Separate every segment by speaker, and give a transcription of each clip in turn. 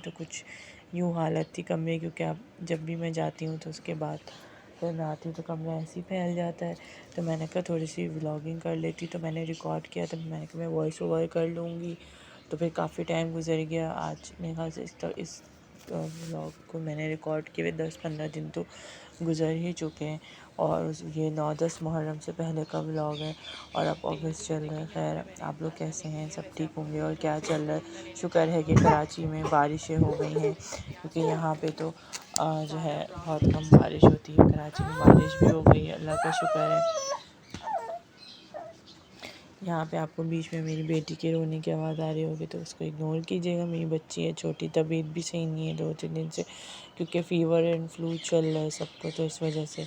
Speaker 1: تو کچھ یوں حالت تھی کمرے، کیونکہ اب جب بھی میں جاتی ہوں تو اس کے بعد پھر میں آتی ہوں تو کمرہ ایسے ہی پھیل جاتا ہے. تو میں نے کہا تھوڑی سی ولاگنگ کر لیتی، تو میں نے ریکارڈ کیا، تو میں نے کہا میں وائس اوور کر لوں گی. تو پھر کافی ٹائم گزر گیا. آج میرے خیال سے اس ولاگ کو میں نے ریکارڈ کیے 10-15 دن تو گزر ہی چکے ہیں، اور یہ 9-10 محرم سے پہلے کا ولاگ ہے، اور اب اگست چل رہا ہے. خیر آپ لوگ کیسے ہیں؟ سب ٹھیک ہوں گے؟ اور کیا چل رہا ہے؟ شکر ہے کہ کراچی میں بارشیں ہو گئی ہیں، کیونکہ یہاں پہ تو جو ہے بہت کم بارش ہوتی ہے. کراچی میں بارش بھی ہو گئی ہے، اللہ کا شکر ہے. یہاں پہ آپ کو بیچ میں میری بیٹی کے رونے کی آواز آ رہی ہوگی تو اس کو اگنور کیجیے گا. میری بچی ہے چھوٹی، طبیعت بھی صحیح نہیں ہے 2-3 دن سے، کیونکہ فیور اینڈ فلو چل رہا ہے سب کو، تو اس وجہ سے.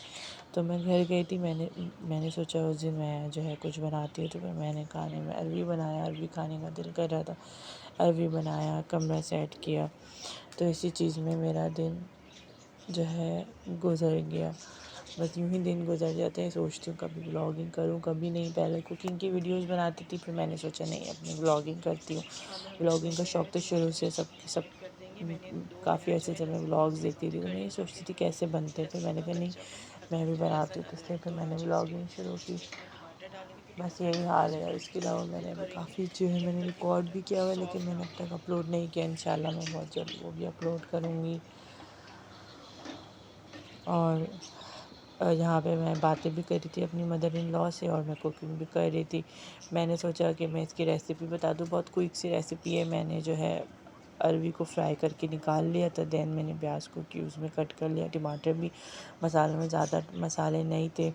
Speaker 1: تو میں گھر گئی تھی. میں نے سوچا اس دن میں جو ہے کچھ بناتی ہوں، تو پھر میں نے کھانے میں عربی بنایا. عربی کھانے کا دل کر رہا تھا، عربی بنایا، کمرہ سیٹ کیا. تو اسی چیز میں میرا دن جو ہے گزر گیا. بس یوں ہی دن گزر جاتے ہیں. سوچتی ہوں کبھی ولاگنگ کروں کبھی نہیں. پہلے کوکنگ کی ویڈیوز بناتی تھی، پھر میں نے سوچا نہیں اپنی ولاگنگ کرتی ہوں. ولاگنگ کا شوق تو شروع سے سب کافی عرصے سے میں ولاگز دیکھتی تھی، تو میں یہ سوچتی تھی کیسے بنتے تھے. میں نے کہا نہیں میں بھی بناتی ہوں، تو اس لیے پھر میں نے ولاگنگ شروع کی. بس یہی حال ہے. اور اس کے علاوہ میں نے ابھی کافی جو ہے میں نے ریکارڈ بھی کیا ہوا ہے، لیکن میں نے اب تک اپلوڈ نہیں کیا. انشاءاللہ میں بہت جلد وہ بھی اپلوڈ کروں گی. اور یہاں پہ میں باتیں بھی کر رہی تھی اپنی مدر ان لاء سے، اور میں کوکنگ بھی کر رہی تھی. میں نے سوچا کہ میں اس کی ریسیپی بتا دوں. بہت کوئک سی ریسیپی ہے. میں نے جو ہے عربی کو فرائی کر کے نکال لیا تھا. دین میں نے پیاز کو کیوبز میں کٹ کر لیا. ٹماٹر بھی، مسالوں میں زیادہ مسالے نہیں تھے.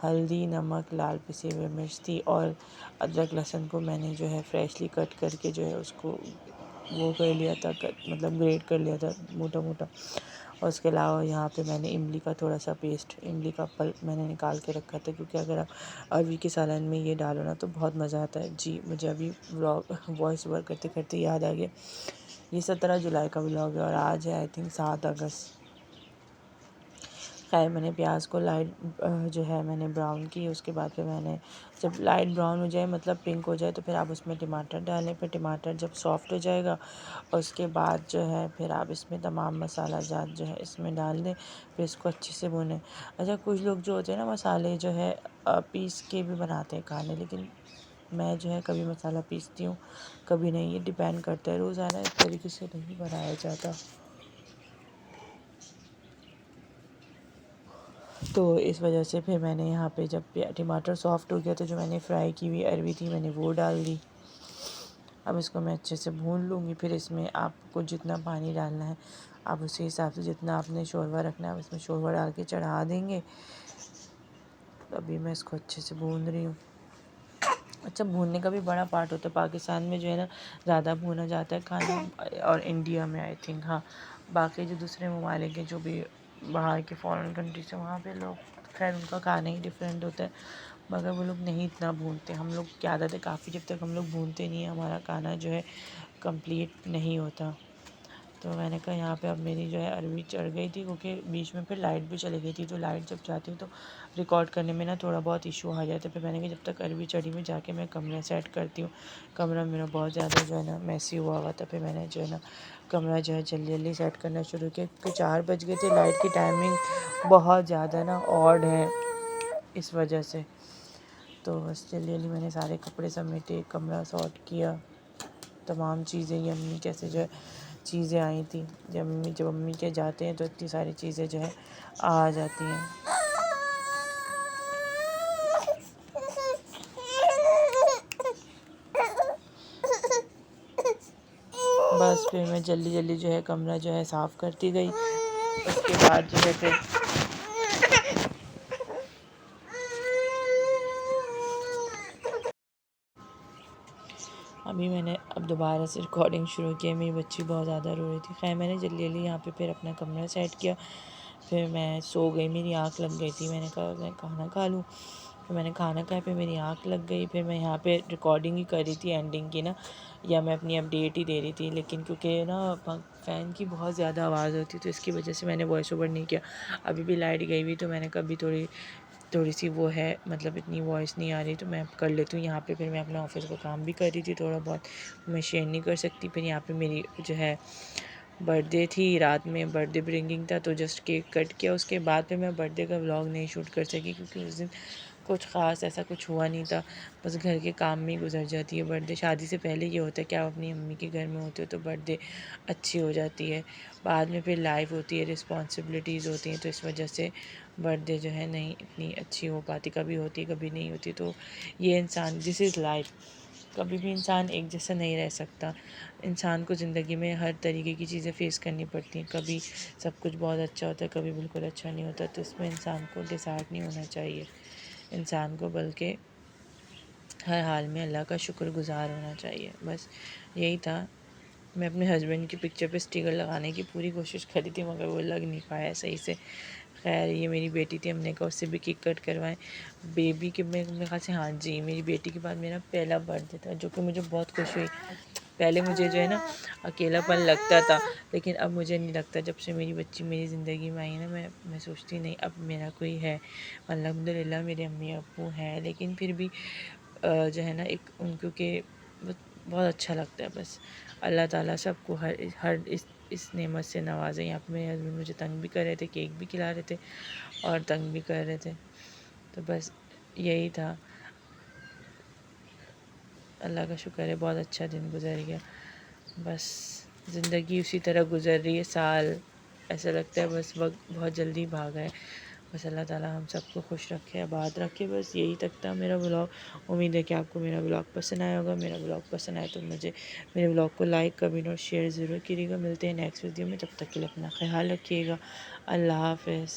Speaker 1: ہلدی، نمک، لال پسی ہوئے مرچ تھی، اور ادرک لہسن کو میں نے جو ہے فریشلی کٹ کر کے جو ہے اس کو وہ کر لیا تھا، مطلب گریٹ کر لیا تھا موٹا موٹا. اور اس کے علاوہ یہاں پہ میں نے املی کا تھوڑا سا پیسٹ، املی کا پلپ میں نے نکال کے رکھا تھا، کیونکہ اگر آپ عربی کے سالن میں یہ ڈالو نا تو بہت مزہ آتا ہے. جی مجھے ابھی وائس اوور کرتے کرتے یاد آ گیا. یہ 17 جولائی کا ولاگ ہے، اور آج ہے آئی تھنک 7 اگست. خیر میں نے پیاز کو لائٹ جو ہے میں نے براؤن کی. اس کے بعد پھر میں نے جب لائٹ براؤن ہو جائے، مطلب پنک ہو جائے، تو پھر آپ اس میں ٹماٹر ڈالیں. پھر ٹماٹر جب سافٹ ہو جائے گا، اور اس کے بعد جو ہے پھر آپ اس میں تمام مسالہ جات جو ہے اس میں ڈال دیں. پھر اس کو اچھے سے بھونیں. اچھا کچھ لوگ جو ہوتے ہیں نا مسالے جو ہے پیس کے بھی بناتے ہیں کھانے، لیکن میں جو ہے کبھی مسالہ پیستی ہوں کبھی نہیں. یہ ڈیپینڈ کرتا ہے. روزانہ اس طریقے سے نہیں بنایا جاتا. تو اس وجہ سے پھر میں نے یہاں پہ جب ٹماٹر سافٹ ہو گیا تو جو میں نے فرائی کی ہوئی عربی تھی میں نے وہ ڈال دی. اب اس کو میں اچھے سے بھون لوں گی. پھر اس میں آپ کو جتنا پانی ڈالنا ہے آپ اسی حساب سے، جتنا آپ نے شوربہ رکھنا ہے اس میں شوربہ ڈال کے چڑھا دیں گے. ابھی میں اس کو اچھے سے بھون رہی ہوں. اچھا بھوننے کا بھی بڑا پارٹ ہوتا ہے. پاکستان میں جو ہے نا زیادہ بھونا جاتا ہے کھانا، اور انڈیا میں آئی تھنک ہاں. باقی جو دوسرے ممالک ہیں جو بھی باہر کے فارن کنٹریز ہیں، وہاں پہ لوگ خیر ان کا کھانا ہی ڈفرینٹ ہوتا ہے، مگر وہ لوگ نہیں اتنا بھونتے. ہم لوگ کی عادت ہے کافی، جب تک ہم لوگ بھونتے نہیں ہیں ہمارا کھانا جو ہے کمپلیٹ نہیں ہوتا. تو میں نے کہا یہاں پہ اب میری جو ہے عربی چڑھ گئی تھی، کیونکہ بیچ میں پھر لائٹ بھی چلی گئی تھی. تو لائٹ جب جاتی تو ریکارڈ کرنے میں نا تھوڑا بہت ایشو آ جاتا ہے. پھر میں نے کہا جب تک عربی چڑھی میں جا کے میں کمرہ سیٹ کرتی ہوں. کمرہ میرا بہت زیادہ جو ہے نا میسی ہوا ہوا تھا. پھر میں نے جو ہے نا کمرہ جو ہے جلدی جلدی سیٹ کرنا شروع کیا، کیونکہ 4 بج گئے تھے. لائٹ کی ٹائمنگ بہت زیادہ نا آڈ ہے اس وجہ سے. تو بس جلدی جلدی میں نے سارے کپڑے سمیٹے، کمرہ سارٹ کیا، تمام چیزیں. یہ امی کیسے جو ہے چیزیں آئی تھیں. جب امی کے جاتے ہیں تو اتنی ساری چیزیں جو ہے آ جاتی ہیں. بس پھر میں جلدی جلدی جو ہے کمرہ جو ہے صاف کرتی گئی. اس کے بعد جو ہے پھر ابھی میں نے اب دوبارہ سے ریکارڈنگ شروع کی ہے. میری بچی بہت زیادہ رو رہی تھی. خیر میں نے جلدی جلدی یہاں پہ پھر اپنا کمرہ سیٹ کیا. پھر میں سو گئی. میری آنکھ لگ گئی تھی. میں نے کہا میں کھانا کھا لوں. پھر میں نے کھانا کھایا. پھر میری آنکھ لگ گئی. پھر میں یہاں پہ ریکارڈنگ ہی کر رہی تھی اینڈنگ کی نا، یا میں اپنی اپڈیٹ ہی دے رہی تھی. لیکن کیونکہ نا فین کی بہت زیادہ آواز ہوتی تو اس کی وجہ سے میں نے وائس اوور نہیں کیا. ابھی بھی لائٹ گئی ہوئی تو میں نے کہا ابھی تھوڑی سی وہ ہے، مطلب اتنی وائس نہیں آ رہی تو میں کر لیتی ہوں. یہاں پہ پھر میں اپنا آفس کا کام بھی کر رہی تھی تھوڑا بہت، میں شیئر نہیں کر سکتی. پھر یہاں پہ میری جو ہے برتھ ڈے تھی، رات میں برتھ ڈے برنگنگ تھا تو جسٹ کیک کٹ کیا، اس کے بعد پھر میں برتھ ڈے کا ولاگ نہیں شوٹ کر سکی کیونکہ اس دن کچھ خاص ایسا کچھ ہوا نہیں تھا، بس گھر کے کام میں ہی گزر جاتی ہے برتھ ڈے۔ شادی سے پہلے یہ ہوتا ہے کہ آپ اپنی امی کے گھر میں ہوتے ہو تو برتھ ڈے اچھی ہو جاتی ہے، بعد میں پھر لائف ہوتی ہے، رسپانسبلٹیز ہوتی ہیں، تو اس وجہ سے برتھ ڈے جو ہے نہیں اتنی اچھی ہو پاتی، کبھی ہوتی کبھی نہیں ہوتی۔ تو یہ انسان، دس از لائف، کبھی بھی انسان ایک جیسا نہیں رہ سکتا، انسان کو زندگی میں ہر طریقے کی چیزیں فیس کرنی پڑتی ہیں، کبھی سب کچھ بہت اچھا ہوتا ہے، کبھی بالکل اچھا نہیں ہوتا، تو اس میں انسان کو ڈسہارٹ نہیں ہونا چاہیے انسان کو، بلکہ ہر حال میں اللہ کا شکر گزار ہونا چاہیے۔ بس یہی تھا۔ میں اپنے ہسبینڈ کی پکچر پہ اسٹیکر لگانے کی پوری کوشش کری تھی مگر وہ لگ نہیں پایا صحیح سے۔ خیر یہ میری بیٹی تھی، ہم نے کہا اس سے بھی کیک کٹ کروائیں۔ بیبی کے میرے خیال سے، ہاں جی، میری بیٹی کے بعد میرا پہلا برتھ ڈے تھا جو کہ مجھے بہت خوش ہوئی۔ پہلے مجھے جو ہے نا اکیلا پن لگتا تھا، لیکن اب مجھے نہیں لگتا، جب سے میری بچی میری زندگی میں آئی نا، میں سوچتی نہیں اب میرا کوئی ہے، الحمدللہ میرے امی ابو ہیں، لیکن پھر بھی جو ہے نا ایک ان کو کہ بہت اچھا لگتا ہے۔ بس اللہ تعالیٰ سب کو ہر اس نعمت سے نوازے۔ یہاں پہ میرے ہسبینڈ مجھے تنگ بھی کر رہے تھے، کیک بھی کھلا رہے تھے اور تنگ بھی کر رہے تھے، تو بس یہی تھا۔ اللہ کا شکر ہے بہت اچھا دن گزر گیا۔ بس زندگی اسی طرح گزر رہی ہے، سال ایسا لگتا ہے بس وقت بہت جلدی بھاگا ہے۔ بس اللہ تعالیٰ ہم سب کو خوش رکھے، آباد رکھے۔ بس یہی تک تھا میرا بلاگ۔ امید ہے کہ آپ کو میرا بلاگ پسند آیا ہوگا۔ میرا بلاگ پسند آئے تو مجھے میرے بلاگ کو لائک، کمنٹ اور شیئر ضرور کیجیے گا۔ ملتے ہیں نیکسٹ ویڈیو میں، تب تک کے لیے اپنا خیال رکھیے گا۔ اللہ حافظ۔